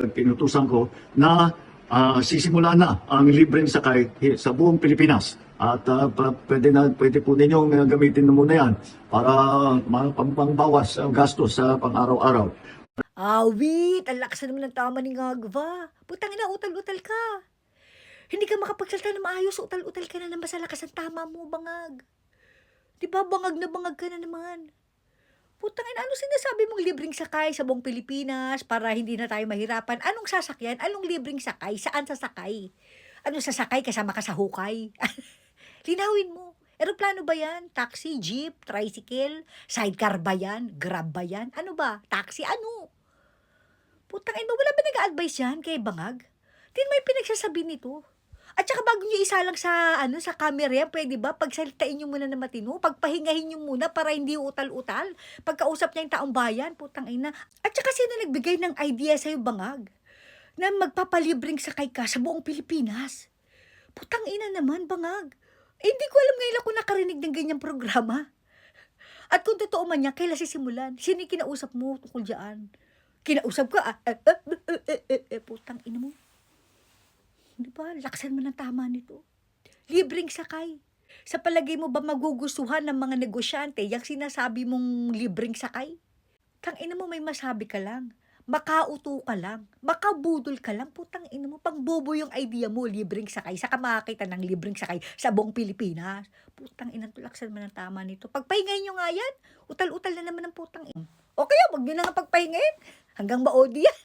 Pinutusan ko na sisimula na ang libreng sakay sa buong Pilipinas. At pwede po ninyong gamitin na muna yan para pangbawas ang gastos sa pang-araw-araw. Awit, ang lakas na naman ng tama ni Ngagva. Putang ina, utal-utal ka. Hindi ka makapagsalita na maayos, utal-utal ka na naman sa lakas ng tama mo, bangag. Di ba, bangag na bangag ka na naman. Putang ina, ano sinasabi mong libreng sakay sa buong Pilipinas para hindi na tayo mahirapan? Anong sasakyan? Anong libreng sakay? Saan sasakay? Ano sasakay kasama ka sa hukay? Linawin mo. Eroplano ba yan? Taxi, jeep, tricycle, sidecar ba yan? Grab ba yan? Ano ba? Taxi? Ano? Putang ina, wala ba nag-a-advise yan kay Bangag? Di may pinagsasabi nito. At saka bago nyo isalang sa camera yan, pwede ba? Pagsalitain nyo muna na matino, pagpahingahin nyo muna para hindi utal-utal. Pagkausap niya yung taong bayan, putang ina. At saka sino nagbigay ng idea sa'yo, Bangag? Na magpapalibreng sakay ka sa buong Pilipinas. Putang ina naman, Bangag. Hindi ko alam ngayon ako nakarinig ng ganyang programa. At kung totoo man yan, kailan sisimulan? Sino yung kinausap mo tungkol dyan? Kinausap ka, putang ina mo. Di ba? Laksan mo ng tama nito. Libreng sakay. Sa palagay mo ba magugustuhan ng mga negosyante yung sinasabi mong libreng sakay? Tang ina mo, may masabi ka lang. Makauto ka lang. Makabudol ka lang. Putang ina mo, pangbobo yung idea mo, libreng sakay. Saka makakita ng libreng sakay sa buong Pilipinas. Putang ina, tulaksan mo ng tama nito. Pagpahingayin nyo nga yan. Utal-utal na naman ng putang ina. O kaya, wag nyo na nga pagpahingayin. Hanggang maodi yan.